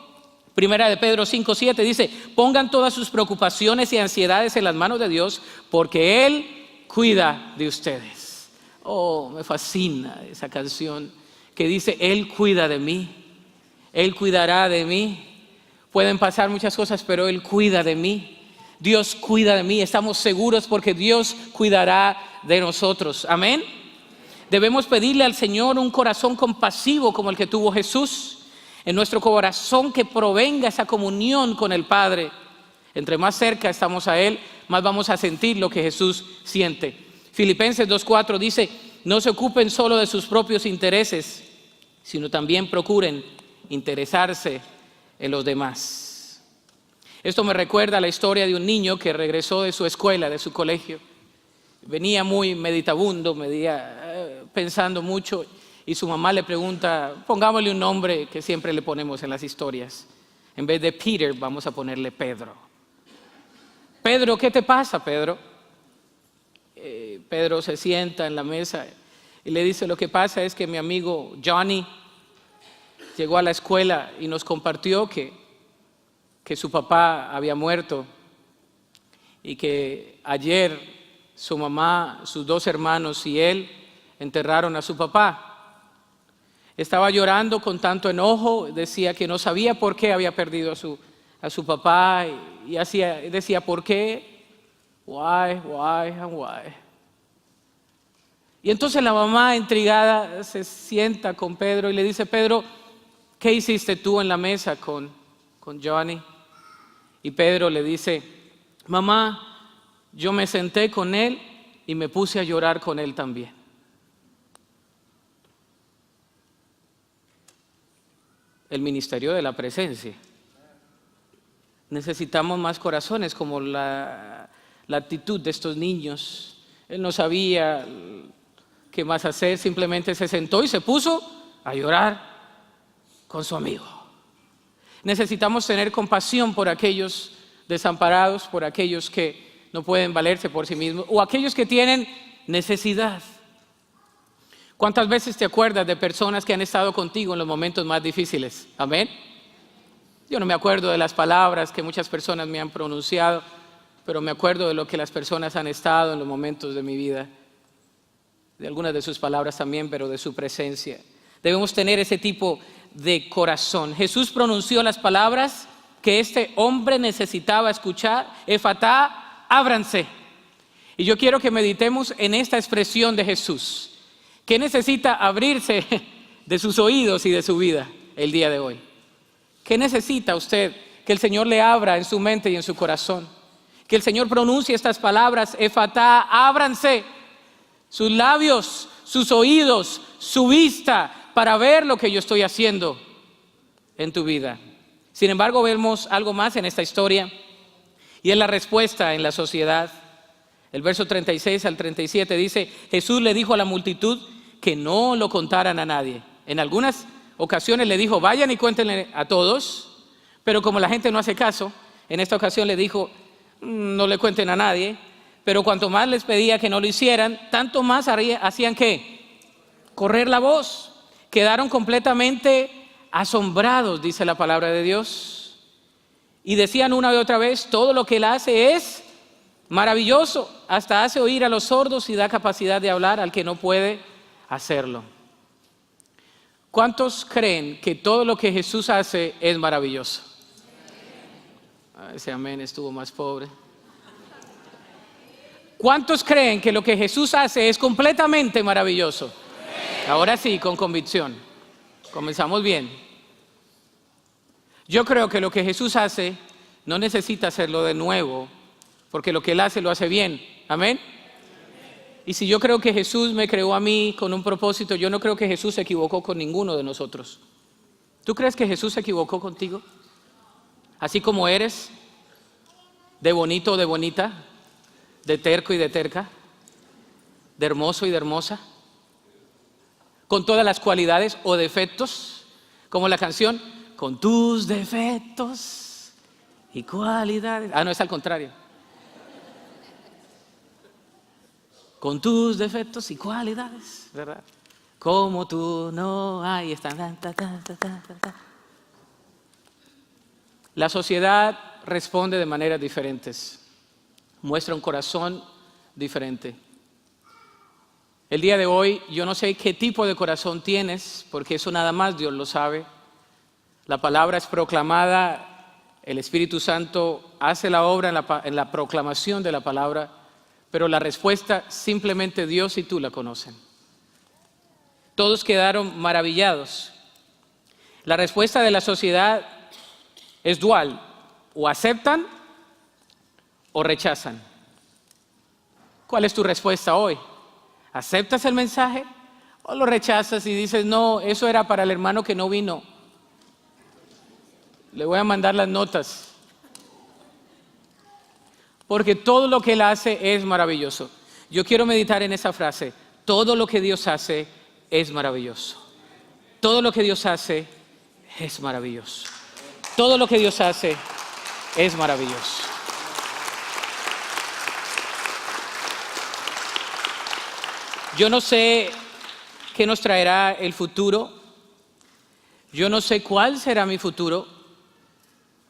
Primera de Pedro 5:7 dice, pongan todas sus preocupaciones y ansiedades en las manos de Dios porque Él cuida de ustedes. Oh, me fascina esa canción que dice, Él cuida de mí, Él cuidará de mí. Pueden pasar muchas cosas, pero Él cuida de mí. Dios cuida de mí, estamos seguros porque Dios cuidará de nosotros. Amén. Debemos pedirle al Señor un corazón compasivo como el que tuvo Jesús. En nuestro corazón que provenga esa comunión con el Padre. Entre más cerca estamos a Él, más vamos a sentir lo que Jesús siente. Filipenses 2:4 dice, no se ocupen solo de sus propios intereses, sino también procuren interesarse en los demás. Esto me recuerda a la historia de un niño que regresó de su escuela, de su colegio. Venía muy meditabundo, pensando mucho. Y su mamá le pregunta, pongámosle un nombre que siempre le ponemos en las historias. En vez de Peter, vamos a ponerle Pedro. Pedro, ¿qué te pasa, Pedro? Pedro se sienta en la mesa y le dice, lo que pasa es que mi amigo Johnny llegó a la escuela y nos compartió que su papá había muerto y que ayer su mamá, sus dos hermanos y él enterraron a su papá. Estaba llorando con tanto enojo, decía que no sabía por qué había perdido a su papá y decía, ¿por qué? Why, and why? Y entonces la mamá, intrigada, se sienta con Pedro y le dice, Pedro, ¿qué hiciste tú en la mesa con Johnny? Y Pedro le dice, mamá, yo me senté con él y me puse a llorar con él también. El ministerio de la presencia. Necesitamos más corazones como la actitud de estos niños. Él no sabía qué más hacer, simplemente se sentó y se puso a llorar con su amigo. Necesitamos tener compasión por aquellos desamparados, por aquellos que no pueden valerse por sí mismos o aquellos que tienen necesidad. ¿Cuántas veces te acuerdas de personas que han estado contigo en los momentos más difíciles? Amén. Yo no me acuerdo de las palabras que muchas personas me han pronunciado, pero me acuerdo de lo que las personas han estado en los momentos de mi vida, de algunas de sus palabras también, pero de su presencia. Debemos tener ese tipo de corazón. Jesús pronunció las palabras que este hombre necesitaba escuchar: Efatá, ábranse. Y yo quiero que meditemos en esta expresión de Jesús. ¿Qué necesita abrirse de sus oídos y de su vida el día de hoy? ¿Qué necesita usted que el Señor le abra en su mente y en su corazón? Que el Señor pronuncie estas palabras: Efatá, ábranse. Sus labios, sus oídos, su vista, para ver lo que yo estoy haciendo en tu vida. Sin embargo, vemos algo más en esta historia, y es la respuesta en la sociedad. El verso 36 al 37 dice: Jesús le dijo a la multitud que no lo contaran a nadie. En algunas ocasiones le dijo: vayan y cuéntenle a todos, pero como la gente no hace caso, en esta ocasión le dijo: no le cuenten a nadie. Pero cuanto más les pedía que no lo hicieran, tanto más hacían ¿qué? Correr la voz. Quedaron completamente asombrados, dice la palabra de Dios, y decían una y otra vez: todo lo que Él hace es maravilloso, hasta hace oír a los sordos y da capacidad de hablar al que no puede hacerlo. ¿Cuántos creen que todo lo que Jesús hace es maravilloso? Ese amén estuvo más pobre. ¿Cuántos creen que lo que Jesús hace es completamente maravilloso? Ahora sí, con convicción. Comenzamos bien. Yo creo que lo que Jesús hace no necesita hacerlo de nuevo, porque lo que Él hace lo hace bien. Amén. Y si yo creo que Jesús me creó a mí con un propósito, yo no creo que Jesús se equivocó con ninguno de nosotros. ¿Tú crees que Jesús se equivocó contigo? Así como eres, de bonito o de bonita, de terco y de terca, de hermoso y de hermosa, con todas las cualidades o defectos, como la canción, con tus defectos y cualidades. No, es al contrario. Con tus defectos y cualidades, ¿verdad? Como tú no hay. La sociedad responde de maneras diferentes. Muestra un corazón diferente. El día de hoy yo no sé qué tipo de corazón tienes, porque eso nada más Dios lo sabe. La palabra es proclamada, el Espíritu Santo hace la obra en la proclamación de la palabra, pero la respuesta simplemente Dios y tú la conocen. Todos quedaron maravillados. La respuesta de la sociedad es dual: o aceptan o rechazan. ¿Cuál es tu respuesta hoy? ¿Aceptas el mensaje o lo rechazas y dices: no, eso era para el hermano que no vino, le voy a mandar las notas? Porque todo lo que Él hace es maravilloso. Yo quiero meditar en esa frase: todo lo que Dios hace es maravilloso. Todo lo que Dios hace es maravilloso. Todo lo que Dios hace es maravilloso. Yo no sé qué nos traerá el futuro. Yo no sé cuál será mi futuro.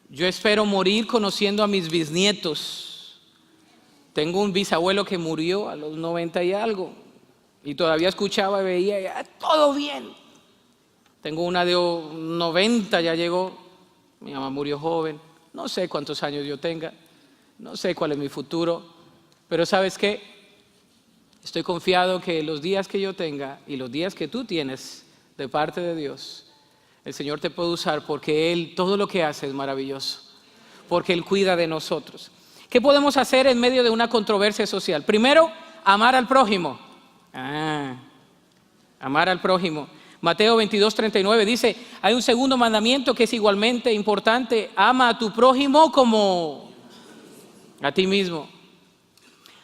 Yo espero morir conociendo a mis bisnietos. Tengo un bisabuelo que murió a los 90 y algo, y todavía escuchaba y veía, todo bien. Tengo una de 90, ya llegó. Mi mamá murió joven. No sé cuántos años yo tenga. No sé cuál es mi futuro. Pero ¿sabes qué? Estoy confiado que los días que yo tenga y los días que tú tienes de parte de Dios, el Señor te puede usar, porque Él, todo lo que hace es maravilloso, porque Él cuida de nosotros. ¿Qué podemos hacer en medio de una controversia social? Primero, amar al prójimo. Amar al prójimo. Mateo 22:39 dice, hay un segundo mandamiento que es igualmente importante: ama a tu prójimo como a ti mismo.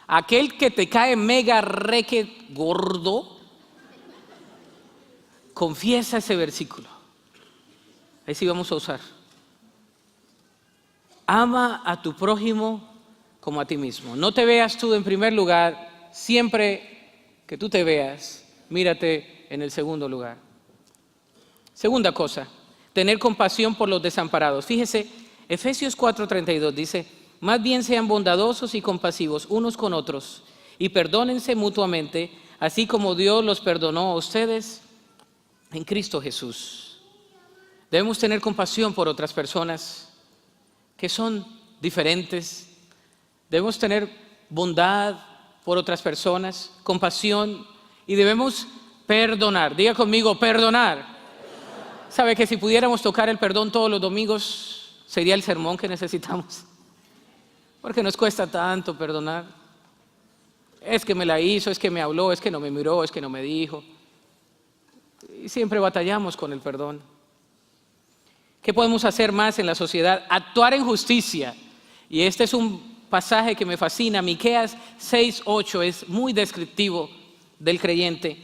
Aquel que te cae mega reque gordo, confiesa ese versículo. Ahí sí vamos a usar. Ama a tu prójimo como a ti mismo. No te veas tú en primer lugar. Siempre que tú te veas, mírate en el segundo lugar. Segunda cosa, tener compasión por los desamparados. Fíjese, Efesios 4:32 dice, más bien sean bondadosos y compasivos unos con otros y perdónense mutuamente, así como Dios los perdonó a ustedes en Cristo Jesús. Debemos tener compasión por otras personas que son diferentes. Debemos tener bondad por otras personas, compasión, y debemos perdonar. Diga conmigo, perdonar. ¿Sabe que si pudiéramos tocar el perdón todos los domingos, sería el sermón que necesitamos? Porque nos cuesta tanto perdonar. Es que me la hizo, es que me habló, es que no me miró, es que no me dijo. Y siempre batallamos con el perdón. ¿Qué podemos hacer más en la sociedad? Actuar en justicia. Y este es un pasaje que me fascina. Miqueas 6:8 es muy descriptivo del creyente,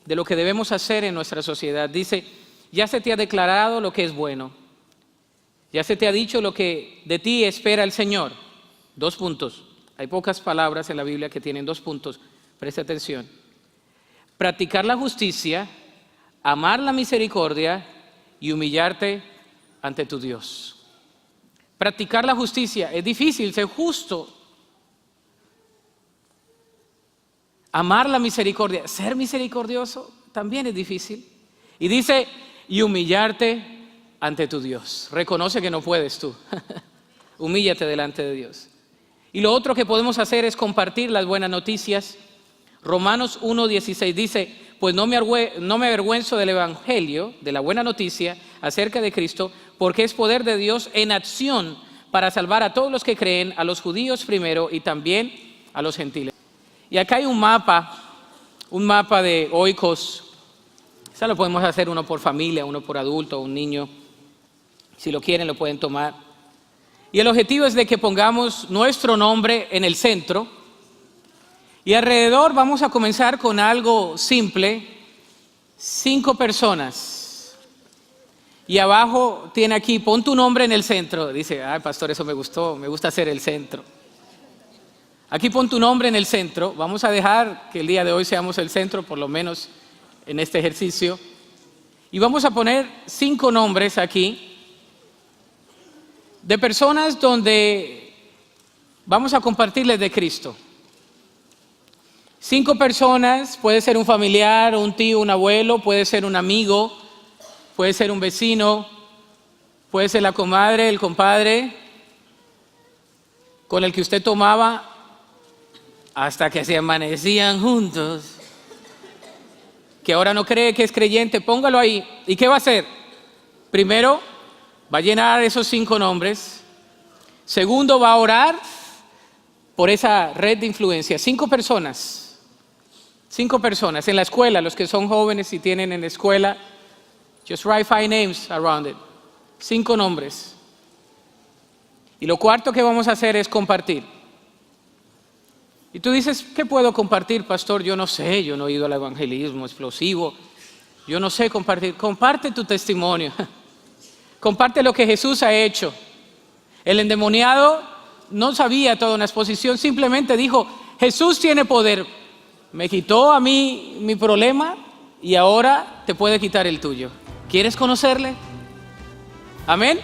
de lo que debemos hacer en nuestra sociedad. Dice, ya se te ha declarado lo que es bueno. Ya se te ha dicho lo que de ti espera el Señor. 2 puntos. Hay pocas palabras en la Biblia que tienen 2 puntos. Preste atención. Practicar la justicia, amar la misericordia y humillarte ante tu Dios. Practicar la justicia. Es difícil ser justo. Amar la misericordia, ser misericordioso, también es difícil. Y dice, y humillarte ante tu Dios. Reconoce que no puedes tú. Humíllate delante de Dios. Y lo otro que podemos hacer es compartir las buenas noticias. Romanos 1:16 dice, pues no me avergüenzo del evangelio, de la buena noticia acerca de Cristo, porque es poder de Dios en acción para salvar a todos los que creen, a los judíos primero y también a los gentiles. Y acá hay un mapa de Oikos. Eso lo podemos hacer uno por familia, uno por adulto, un niño. Si lo quieren, lo pueden tomar. Y el objetivo es de que pongamos nuestro nombre en el centro. Y alrededor vamos a comenzar con algo simple. 5 personas. Y abajo tiene aquí, pon tu nombre en el centro. Dice, ay pastor, eso me gustó, me gusta hacer el centro. Aquí pon tu nombre en el centro. Vamos a dejar que el día de hoy seamos el centro, por lo menos en este ejercicio. Y vamos a poner 5 nombres aquí de personas donde vamos a compartirles de Cristo. 5 personas, puede ser un familiar, un tío, un abuelo, puede ser un amigo, puede ser un vecino, puede ser la comadre, el compadre, con el que usted tomaba hasta que se amanecían juntos, que ahora no cree que es creyente. Póngalo ahí. ¿Y qué va a hacer? Primero, va a llenar esos 5 nombres. Segundo, va a orar por esa red de influencia. 5 personas. 5 personas. En la escuela, los que son jóvenes y tienen en la escuela, just write 5 names around it. 5 nombres. Y lo cuarto que vamos a hacer es compartir. Y tú dices, ¿qué puedo compartir, pastor? Yo no sé, yo no he ido al evangelismo explosivo. Yo no sé compartir. Comparte tu testimonio. Comparte lo que Jesús ha hecho. El endemoniado no sabía toda una exposición, simplemente dijo, Jesús tiene poder. Me quitó a mí mi problema y ahora te puede quitar el tuyo. ¿Quieres conocerle? Amén.